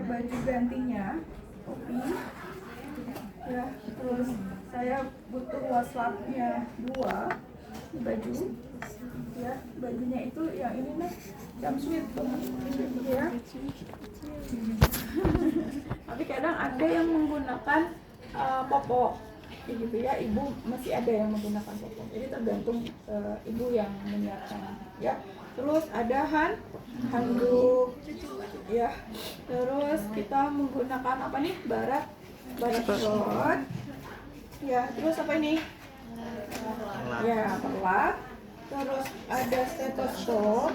baju gantinya, topi, ya. Terus saya butuh waslapnya 2 baju, ya. Bajunya itu yang ini nih, jumpsuit tuh, ya. Tapi kadang ada yang menggunakan popok, gitu ya. Ibu masih ada yang menggunakan popok, jadi tergantung ibu yang menyiapkan, ya. Terus ada handuk, ya. Terus kita menggunakan apa nih, barat short, ya. Terus apa ini, ya, perlat. Terus ada stetoskop,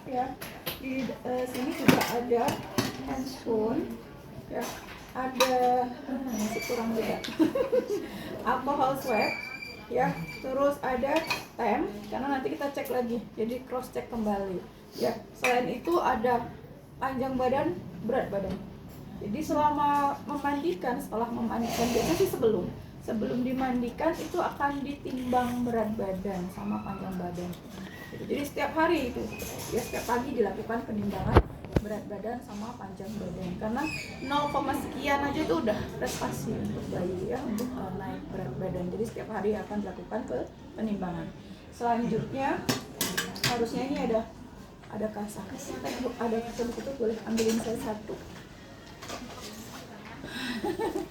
ya. Di sini juga ada handphone, ya. Ada masih kurang juga alcohol swab, ya. Terus ada tem, karena nanti kita cek lagi, jadi cross check kembali, ya. Selain itu ada panjang badan, berat badan. Jadi selama memandikan, setelah memandikan, biasanya sih sebelum dimandikan itu akan ditimbang berat badan sama panjang badan. Jadi setiap hari itu, ya, setiap pagi dilakukan penimbangan berat badan sama panjang badan, karena 0, sekian aja itu udah prestasi untuk bayi, ya, untuk naik berat badan. Jadi setiap hari akan dilakukan penimbangan. Selanjutnya harusnya ini ada kasa. Ada kasa di situ, boleh ambilin saya 1.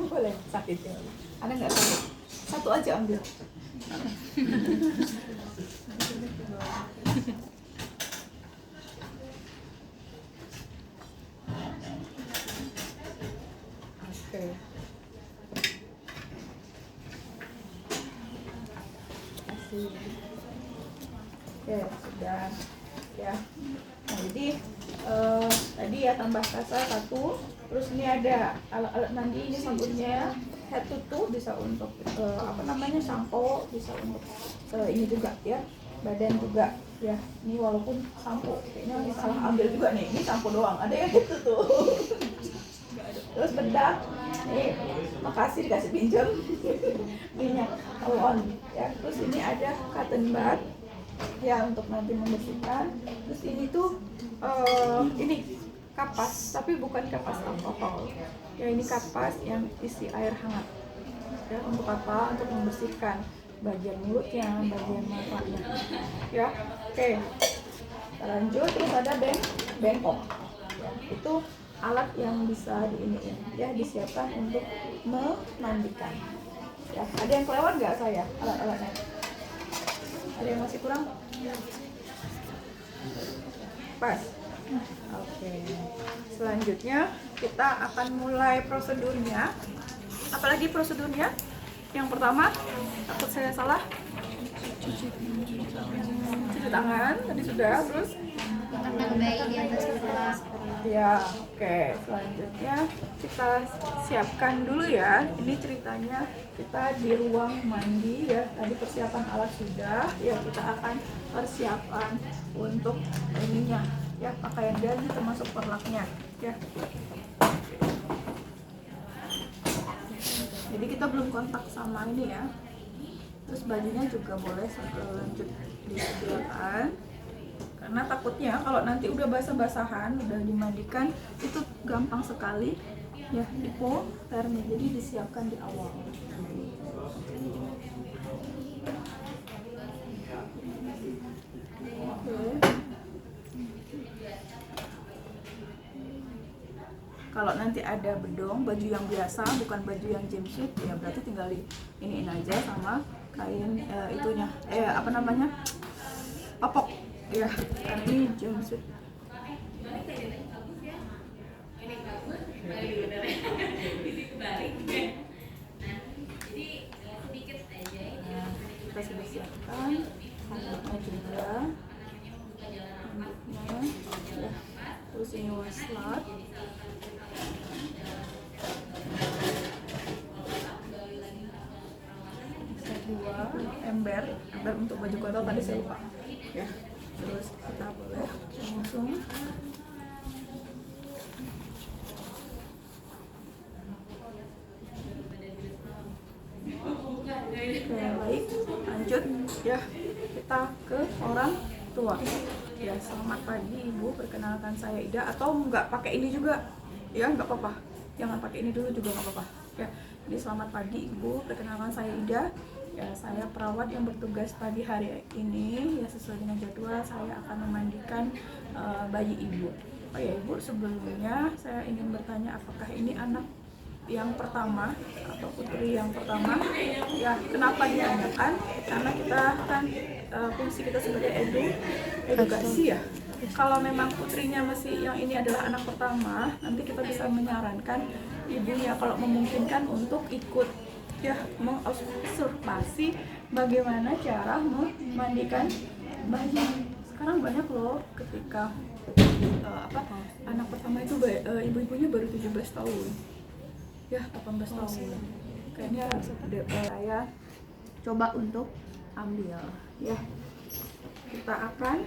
Boleh, sakit ya? Ada nggak sakit? 1 aja ambil. Oke. Oke, sudah, ya. Nah, jadi tadi ya tambah kasa 1. Terus ini ada alat-alat mandi, ini sabunnya, head to toe, bisa untuk sampo, bisa untuk ini juga, ya, badan juga, ya. Ini walaupun sampo, kayaknya ini salah ambil juga nih, ini sampo doang, ada yang head to toe. Terus bedak, nih, makasih dikasih pinjam minyak on, ya. Terus ini ada cotton bud, ya, untuk nanti membersihkan. Terus ini tuh ini kapas, tapi bukan kapas alkohol, ya. Ini kapas yang isi air hangat, ya. Untuk apa? Untuk membersihkan bagian mulutnya, bagian matanya, ya. Oke, kita lanjut. Terus ada bengkok, ya. Itu alat yang bisa diiniin, ya, disiapkan untuk memandikan, ya. Ada yang kelewat nggak saya alat-alatnya? Ada yang masih kurang? Pas. Oke. Selanjutnya kita akan mulai prosedurnya. Apalagi prosedurnya? Yang pertama, takut saya salah. Cuci tangan tadi sudah. Terus Letakkan bayi di atas kepala. ya, oke. Selanjutnya kita siapkan dulu, ya. Ini ceritanya kita di ruang mandi, ya. Tadi persiapan alat sudah, ya. Kita akan persiapan untuk ininya, ya, pakaian dan termasuk perlaknya, ya. Jadi kita belum kontak sama ini, ya. Terus bajunya juga boleh lanjut disediakan, karena takutnya kalau nanti udah basah-basahan, udah dimandikan, itu gampang sekali, ya, hipotermia. Jadi disiapkan di awal. Oke. Kalau nanti ada bedong, baju yang biasa, bukan baju yang jumpsuit, ya berarti tinggal iniin aja sama kain itunya, popok, ya. Karena ini jumpsuit. Kita sudah siapkan handuknya juga, ya. Terus ini waslap, ember untuk baju kotor tadi saya lupa, ya. Terus kita boleh langsung baik, lanjut, ya. Kita ke orang tua, ya. Selamat pagi Ibu, perkenalkan saya Ida. Atau nggak pakai ini juga, ya nggak apa-apa, jangan pakai ini dulu juga nggak apa-apa ya. Jadi selamat pagi Ibu, perkenalkan saya Ida ya, saya perawat yang bertugas pagi hari ini ya. Sesuai dengan jadwal saya akan memandikan bayi Ibu. Oh ya Ibu, sebelumnya saya ingin bertanya, apakah ini anak yang pertama atau putri yang pertama ya? Kenapa ditanyakan? Karena kita kan fungsi kita sebagai edukasi ya. Kalau memang putrinya masih yang ini adalah anak pertama, nanti kita bisa menyarankan ibunya kalau memungkinkan untuk ikut ya, mengobservasi bagaimana cara memandikan bayi. Sekarang banyak loh ketika anak pertama itu ibu-ibunya baru 17 tahun ya, 18 tahun kayaknya. Saya coba untuk ambil ya. Kita akan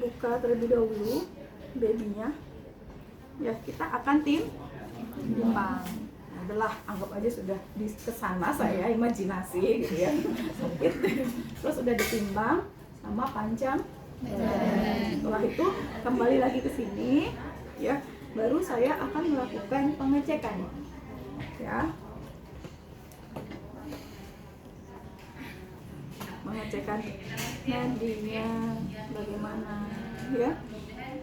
buka terlebih dahulu babynya ya. Kita akan timbang. Adalah anggap aja sudah di kesana, saya imajinasi gitu ya. Terus udah ditimbang sama panjang. Setelah itu kembali lagi ke sini ya, baru saya akan melakukan pengecekan ya. Pengecekan nandinya bagaimana ya,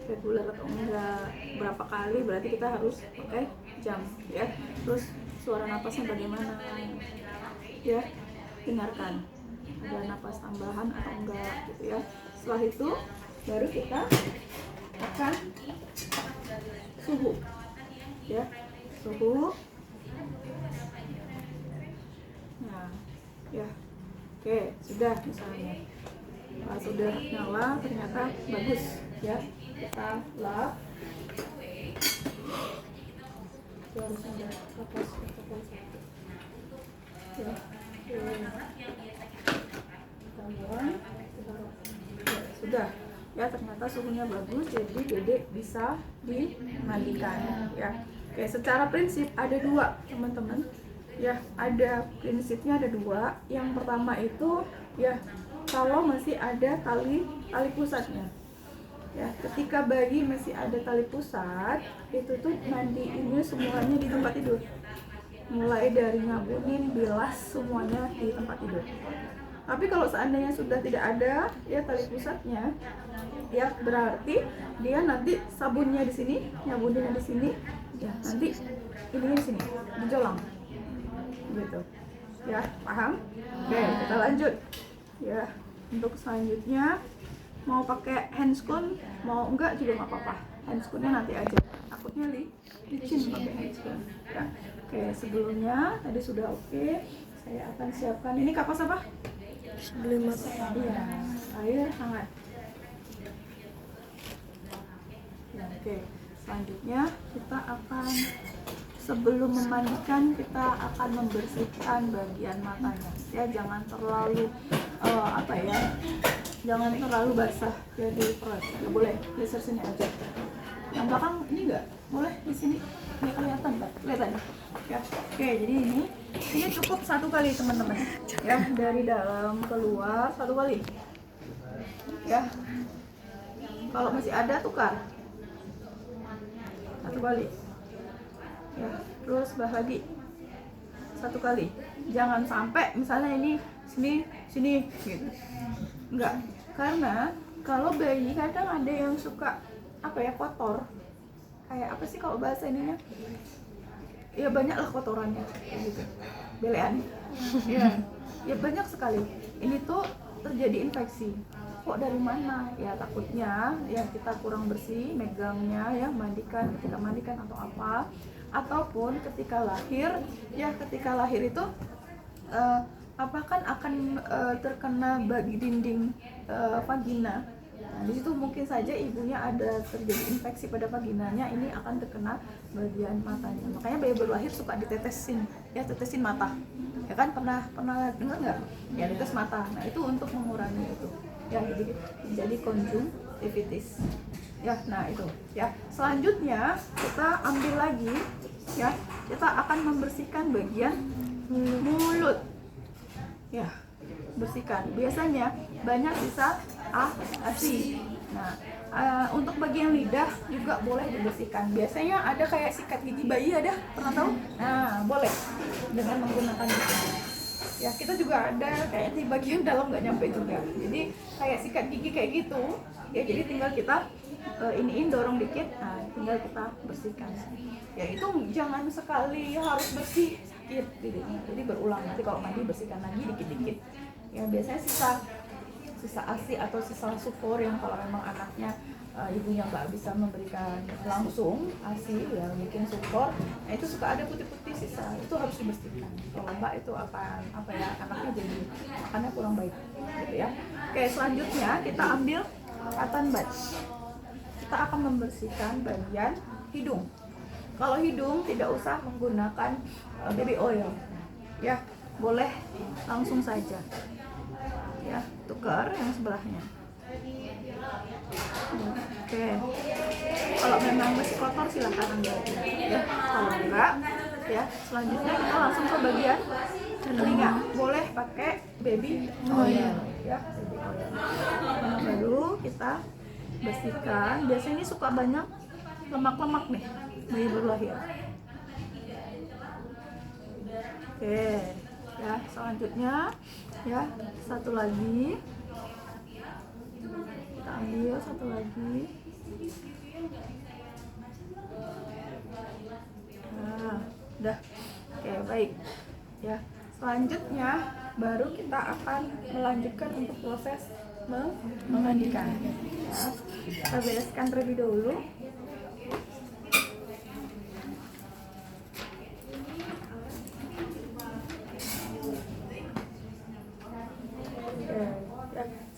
reguler atau enggak, berapa kali, berarti kita harus pakai jam ya. Terus suara napasnya bagaimana ya, dengarkan ada napas tambahan atau enggak gitu ya. Setelah itu baru kita akan suhu ya, suhu. Nah ya, oke sudah misalnya. Kalau sudah nyala ternyata bagus ya, kita lap. Harus ada kapas ya. Sudah ya, ternyata suhunya bagus, jadi dedek bisa dimandikan ya. Oke, secara prinsip ada dua teman-teman ya, ada prinsipnya ada dua. Yang pertama itu ya, kalau masih ada tali pusatnya ya, ketika bayi masih ada tali pusat, itu tuh mandiinnya semuanya di tempat tidur, mulai dari ngabunin, bilas, semuanya di tempat tidur. Tapi kalau seandainya sudah tidak ada ya tali pusatnya ya, berarti dia nanti sabunnya di sini, nyabuninnya di sini ya, nanti ininya di sini, dijolang gitu ya, paham? Oke, kita lanjut ya. Untuk selanjutnya mau pakai handscoon mau enggak juga nggak apa-apa, handscoonnya nanti aja, takutnya licin pakai handscoon ya. Oke, sebelumnya tadi sudah oke, saya akan siapkan ini kapas apa? Sebelum iya, air hangat ya. Oke, selanjutnya kita akan, sebelum memandikan kita akan membersihkan bagian matanya ya. Jangan terlalu jangan terlalu basah ya, di press nggak boleh, geser sini aja. Yang belakang ini nggak boleh, di sini nggak kelihatan Pak, kelihatan ya. Oke, jadi ini cukup satu kali teman-teman ya, dari dalam keluar satu kali ya. Kalau masih ada tukar satu kali ya, terus bahagi satu kali. Jangan sampai misalnya ini sini gitu, enggak. Karena kalau bayi kadang ada yang suka kotor, kayak apa sih kalau bahasa ininya ya, banyak lah kotorannya gitu, belean ya banyak sekali. Ini tuh terjadi infeksi. Kok dari mana ya, takutnya ya kita kurang bersih megangnya ya, ketika mandikan atau apa, ataupun ketika lahir ya. Ketika lahir itu kan akan terkena bagi dinding vagina. Nah, di situ mungkin saja ibunya ada terjadi infeksi pada vaginanya, ini akan terkena bagian matanya. Makanya bayi baru lahir suka ditetesin ya, tetesin mata ya kan, pernah dengar nggak ya, tetes mata. Nah, itu untuk mengurangi itu ya, jadi konjungtivitis ya. Nah, itu ya. Selanjutnya kita ambil lagi ya, kita akan membersihkan bagian mulut ya, bersihkan. Biasanya banyak bisa ASI. Nah, Untuk bagian lidah juga boleh dibersihkan. Biasanya ada kayak sikat gigi bayi, ada pernah tahu? Nah, boleh dengan menggunakan itu. Ya, kita juga ada kayak di bagian dalam nggak nyampe juga. Jadi kayak sikat gigi kayak gitu. Ya, jadi tinggal kita iniin, dorong dikit. Nah, tinggal kita bersihkan. Ya, itu jangan sekali harus bersih, sakit giginya. Jadi berulang. Nanti kalau mandi bersihkan lagi dikit-dikit. Ya, biasanya sisa ASI atau sisa sufor yang kalau memang anaknya ibunya nggak bisa memberikan langsung ASI, ya mungkin sufor, nah itu suka ada putih-putih sisa, itu harus dibersihkan. Kalau enggak itu apa ya, anaknya jadi makannya kurang baik gitu ya. Oke, selanjutnya kita ambil cotton buds. Kita akan membersihkan bagian hidung. Kalau hidung tidak usah menggunakan baby oil, ya boleh langsung saja. Ya, tukar yang sebelahnya. Oke, kalau memang masih kotor silahkan ambil aja. Ya, kalau enggak, ya selanjutnya kita langsung ke bagian telinga. Boleh pakai baby oil, ya baby oil. Baru kita bersihkan. Biasanya ini suka banyak lemak-lemak nih bayi baru lahir. Oke, ya selanjutnya. Ya, satu lagi kita ambil satu lagi. Nah, udah. Oke, baik ya. Selanjutnya baru kita akan melanjutkan untuk proses memandikan. Nah, kita bereskan terlebih dahulu.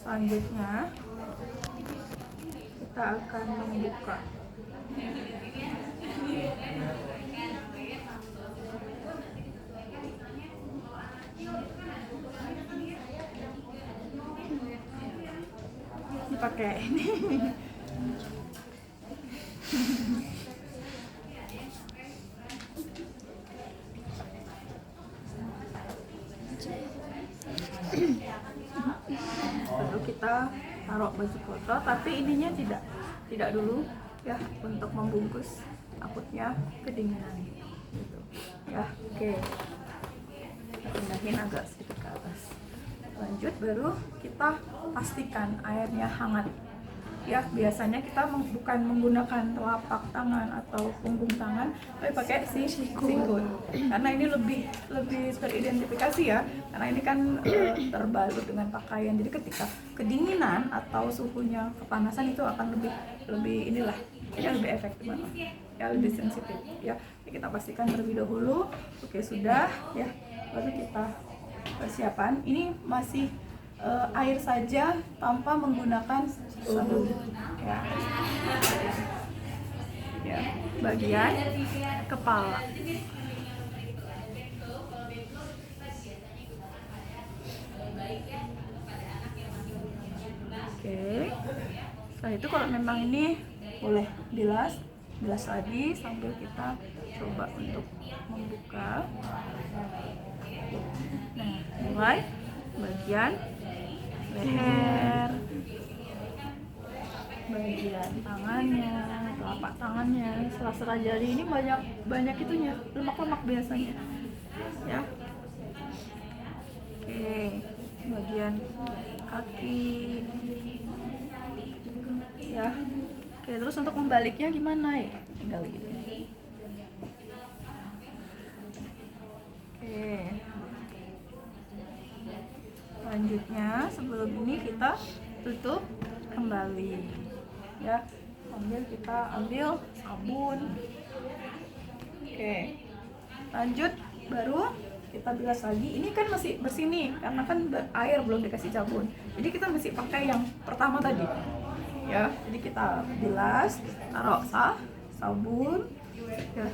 Selanjutnya kita akan membuka. Dipakai ini. Baru kita taruh baju kotor, tapi ininya tidak dulu ya, untuk membungkus, takutnya kedinginan gitu ya. Oke, kita pindahin agak sedikit ke atas. Lanjut, baru kita pastikan airnya hangat ya. Biasanya kita bukan menggunakan telapak tangan atau punggung tangan, tapi pakai sikut karena ini lebih teridentifikasi ya, karena ini kan terbalut dengan pakaian. Jadi ketika kedinginan atau suhunya kepanasan itu akan lebih inilah ya, lebih efektif ya, lebih sensitif ya. Jadi kita pastikan terlebih dahulu. Oke, sudah ya, baru kita persiapan. Ini masih air saja tanpa menggunakan sabun ya. Ya, bagian kepala. Oke, setelah itu kalau memang ini boleh bilas lagi sambil kita coba untuk membuka. Nah, mulai bagian leher, bagian tangannya, telapak tangannya, sela-sela jari. Ini banyak itunya, lemak-lemak biasanya ya. Oke, bagian kaki ya. Oke, terus untuk membaliknya gimana ya, tinggal gitu. Oke, selanjutnya sebelum ini kita tutup kembali ya, kita ambil sabun. Oke, lanjut, baru kita bilas lagi. Ini kan masih bersih nih, karena kan air belum dikasih sabun, jadi kita masih pakai yang pertama tadi ya. Jadi kita bilas, taruh sabun ya.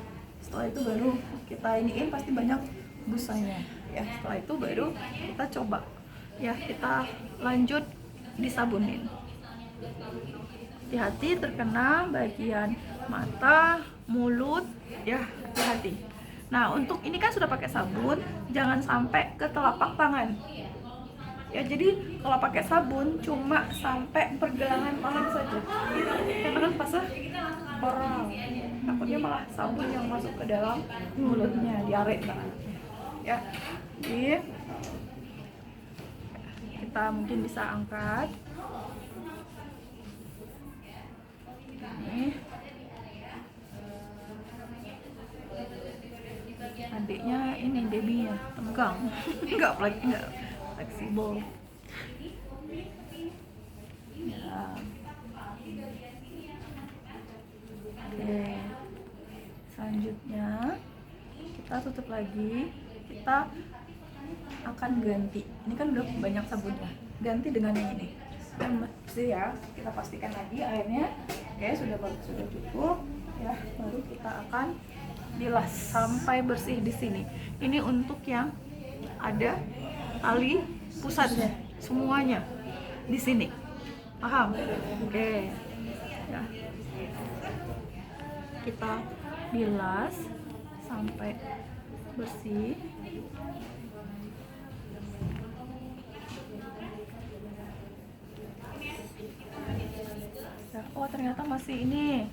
Setelah itu baru kita iniin, pasti banyak busanya ya. Setelah itu baru kita coba ya, kita lanjut disabunin. Hati-hati terkena bagian mata, mulut ya, hati-hati. Nah, untuk ini kan sudah pakai sabun, jangan sampai ke telapak tangan Ya jadi kalau pakai sabun cuma sampai pergelangan tangan saja. Karena kan fase oral. Takutnya malah sabun yang masuk ke dalam mulutnya, diare kan. Ya. Jadi kita mungkin bisa angkat. Nih. Adiknya ini babynya tegang. Enggak fleksibel. Ya. Oke. Selanjutnya kita tutup lagi. Kita akan ganti. Ini kan udah banyak sabunnya. Ganti dengan yang ini. Dan mesti ya, kita pastikan lagi airnya. Oke, sudah cukup. Ya, baru kita akan bilas sampai bersih di sini. Ini untuk yang ada tali pusatnya, semuanya di sini. Paham? Oke. Ya. Kita bilas sampai bersih. Ya, oh ternyata masih ini.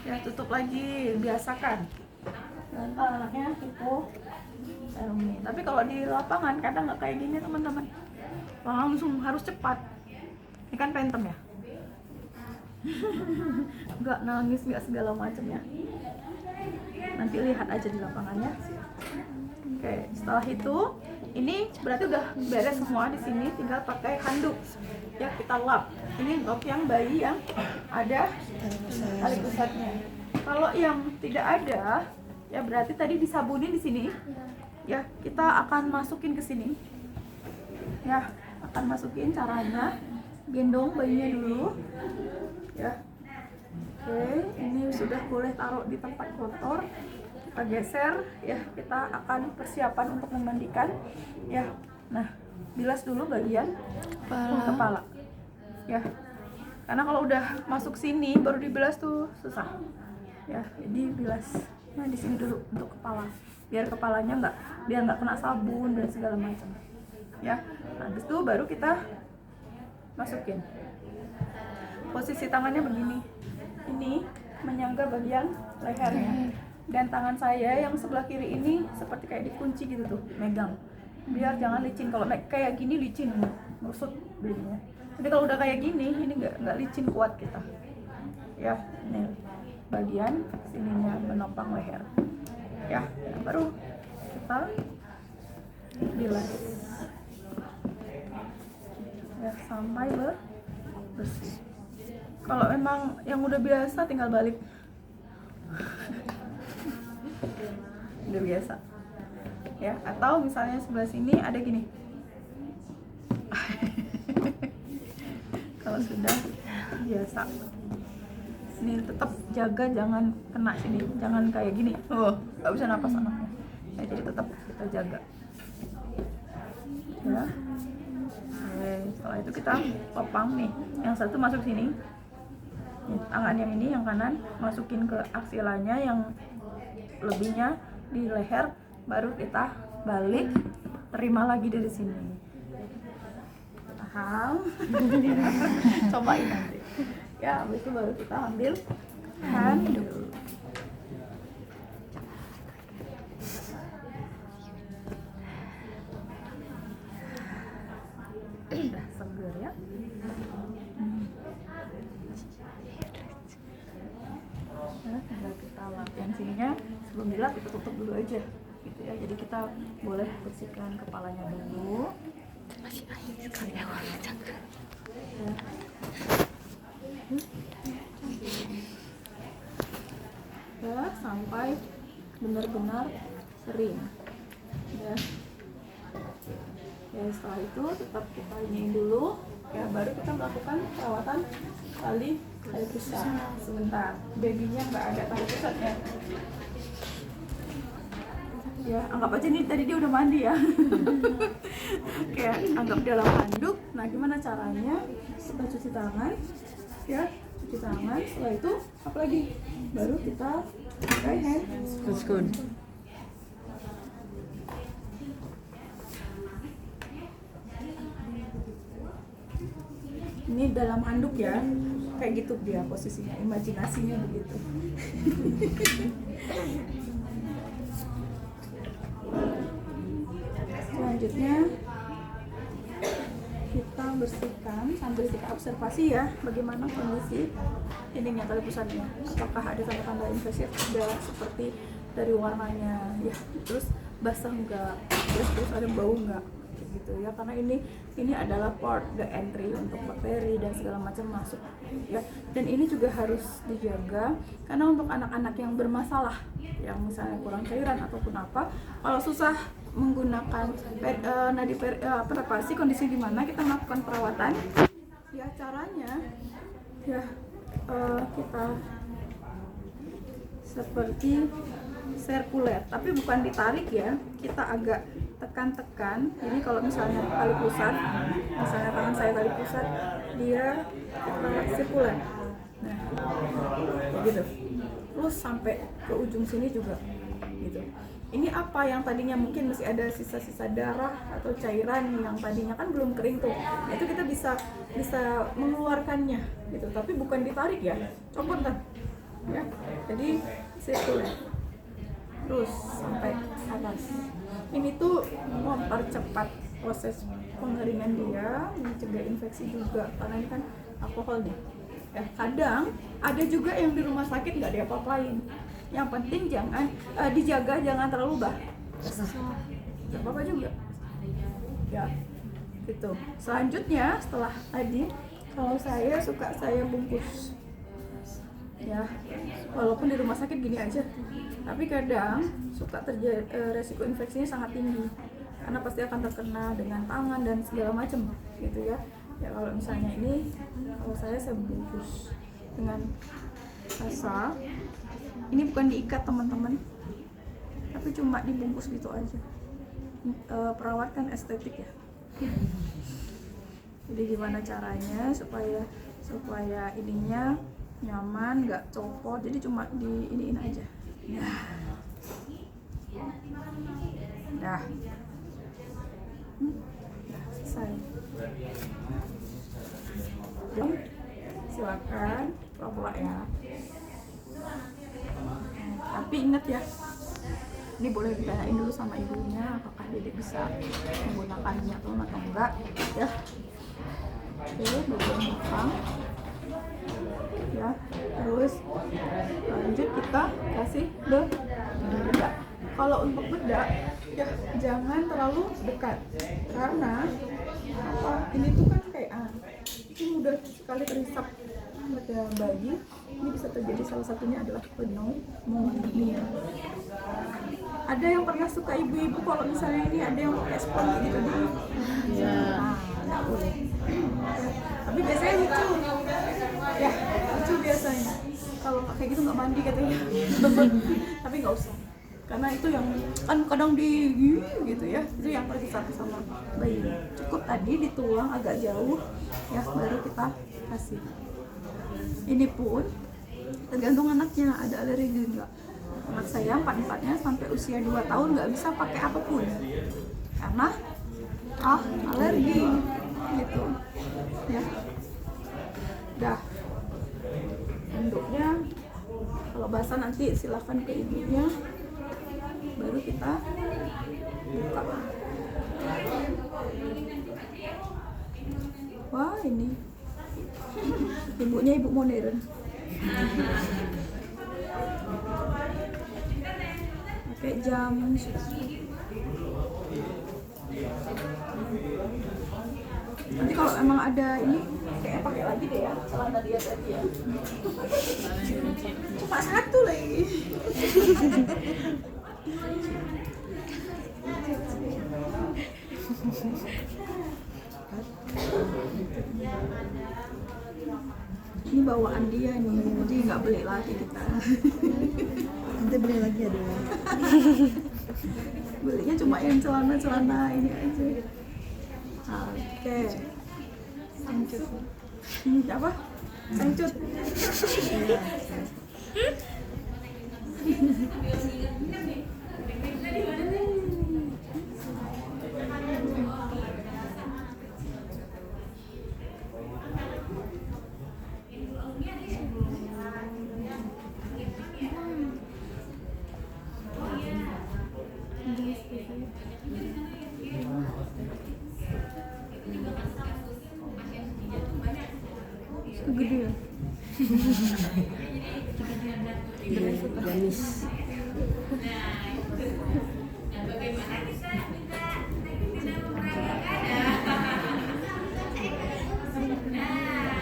Ya, tutup lagi, biasakan. Dan anaknya itu tapi kalau di lapangan kadang nggak kayak gini teman-teman, langsung harus cepat. Ini kan Phantom ya. Nggak nangis, nggak segala macamnya. Nanti lihat aja di lapangannya. Oke, setelah itu ini berarti udah beres semua di sini, tinggal pakai handuk. Ya, kita lap. Ini untuk yang bayi yang ada tali pusatnya. Kalau yang tidak ada, ya berarti tadi disabunin di sini. Ya, kita akan masukin ke sini. Ya, akan masukin caranya. Gendong bayinya dulu. Ya. Oke, ini sudah boleh taruh di tempat kotor. Kita geser, ya. Kita akan persiapan untuk memandikan. Ya. Nah, bilas dulu bagian kepala. Ya. Karena kalau udah masuk sini baru dibilas tuh susah. Ya, jadi bilas. Nah, di sini dulu untuk kepala. Biar kepalanya biar nggak kena sabun dan segala macam. Ya. Nah, habis itu baru kita masukin. Posisi tangannya begini. Ini menyangga bagian lehernya. Dan tangan saya yang sebelah kiri ini seperti kayak dikunci gitu tuh, megang. Biar jangan licin. Kalau kayak gini licin, merusut babynya. Jadi kalau udah kayak gini, ini nggak licin, kuat kita. Ya, ini bagian sininya menopang leher. Ya, baru kita bilas. Ya, sampai bersih. Kalau memang yang udah biasa tinggal balik. Udah biasa. Ya, atau misalnya sebelah sini ada gini. Kalau sudah biasa. Ini tetap jaga jangan kena sini, jangan kayak gini. Oh, nggak bisa napas anaknya. Ya, jadi tetap kita jaga. Ya. Oke, setelah itu kita popang nih. Yang satu masuk sini. Tangan yang ini, yang kanan, masukin ke aksilanya, yang lebihnya di leher, baru kita balik, terima lagi dari sini. Paham? Cobain nanti. Ya, habis itu baru kita ambil handuk. Udah seger ya. Nah, tinggal kita lap yang sininya. Sebelum dilap kita tutup dulu aja gitu ya. Jadi kita boleh bersihkan kepalanya dulu. Masih air sekali ya. Ya, sampai benar-benar kering ya. Ya, setelah itu tetap kita iniin dulu ya, baru kita melakukan perawatan tali pusat. Sebentar, babynya nggak ada tali pusatnya ya, anggap aja nih tadi dia udah mandi ya. Kayak anggap dalam handuk. Nah, gimana caranya? Kita cuci tangan ya, cuci tangan. Setelah itu apa lagi? Baru kita pakai hand screen. ini dalam handuk ya, kayak gitu dia posisinya, imajinasinya begitu. Selanjutnya kita bersihkan sambil kita observasi ya bagaimana kondisi ininya tali pusatnya, apakah ada tanda-tanda infeksi, tidak seperti dari warnanya ya, terus basah enggak, terus ada bau enggak gitu ya, karena ini adalah port the entry untuk bakteri dan segala macam masuk ya. Dan ini juga harus dijaga karena untuk anak-anak yang bermasalah, yang misalnya kurang cairan ataupun apa, kalau susah menggunakan preparasi, kondisi di mana kita melakukan perawatan ya, caranya ya kita seperti sirkuler, tapi bukan ditarik ya, kita agak tekan-tekan. Jadi kalau misalnya tali pusat, misalnya tangan saya tali pusat, dia sirkuler, nah gitu, terus sampai ke ujung sini juga gitu. Ini apa yang tadinya mungkin masih ada sisa-sisa darah atau cairan yang tadinya kan belum kering tuh, nah, itu kita bisa mengeluarkannya gitu, tapi bukan ditarik ya, copot kan ya, jadi sirkuler terus sampai atas. Ini tuh mempercepat proses pengeringan dia, mencegah infeksi juga karena ini kan alkohol nih ya. Kadang ada juga yang di rumah sakit nggak diapa-apain, yang penting jangan dijaga, jangan terlalu nggak apa-apa juga ya gitu. Selanjutnya setelah tadi, kalau saya suka saya bungkus ya, walaupun di rumah sakit gini aja, tapi kadang suka terjadi resiko infeksinya sangat tinggi karena pasti akan terkena dengan tangan dan segala macam gitu ya. Ya kalau misalnya ini, kalau saya bungkus dengan basah, ini bukan diikat teman-teman, tapi cuma dibungkus gitu aja. Perawat kan estetik ya. Jadi gimana caranya supaya ininya nyaman, nggak copot, jadi cuma di iniin aja. Dah selesai. Jadi silakan pura-pura ya. Tapi ingat ya, ini boleh ditanyain dulu sama ibunya apakah Dedek bisa menggunakannya atau enggak ya. Oke, bagian belakang ya, terus lanjut kita kasih bedak. Kalau untuk bedak ya jangan terlalu dekat karena apa, ini tuh kan kayak ini mudah sekali terisap pada bayi. Ini bisa terjadi, salah satunya adalah pneumonia. Ada yang pernah suka ibu-ibu kalau misalnya ini ada yang pakai spons gitu dulu ya, nggak boleh ya. Tapi biasanya lucu ya, lucu biasanya kalau kayak gitu nggak mandi katanya. Tapi nggak usah, karena itu yang kan kadang di gitu ya, itu yang pergi satu sama bayi. Cukup tadi dituang agak jauh ya, baru kita kasih. Ini pun tergantung anaknya, ada alergi enggak. Anak saya 4-4-nya sampai usia 2 tahun nggak bisa pakai apapun karena alergi gitu ya. Dah, handuknya kalau basah nanti silakan ke ibunya, baru kita buka. Wah, ini ibunya ibu modern. Pakai jam. Nanti kalau emang ada ini kayak pakai lagi deh ya celana dia tadi ya. Cuma satu lagi. Ini bawaan dia nih, jadi nggak beli lagi kita. Nanti beli lagi ada. Belinya cuma yang celana ini aja. Oke. Sangcut. Apa? Sangcut. Gede ya. Gamis.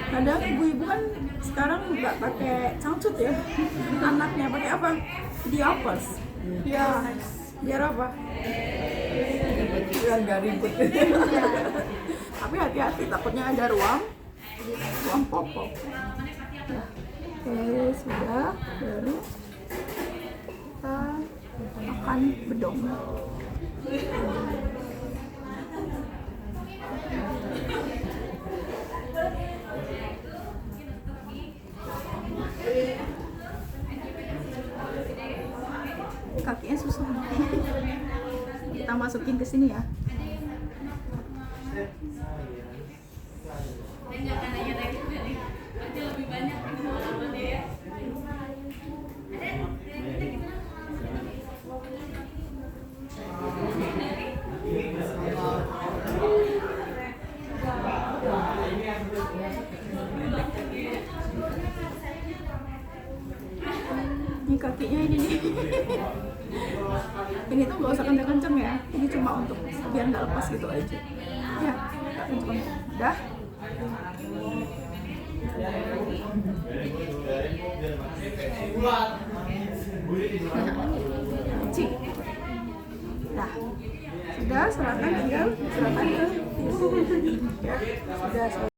Kadang ibu-ibu kan sekarang nggak pakai cangcut ya, anaknya pakai apa? Diapers. Ya, biar apa? Biar nggak ribut. Tapi hati-hati, takutnya ada ruang popok. Ya. Oke, sudah. Baru kita makan bedong. Kakinya susah. Kita masukin ke sini ya. Ini kakinya ini nih. Ini tuh nggak usah kenceng-kenceng ya. Ini cuma untuk biar nggak lepas gitu aja. Ya, nggak kenceng. Dah. Cik. Nah, sudah serahkan tinggal serahkan ke ibu. Ya, sudah.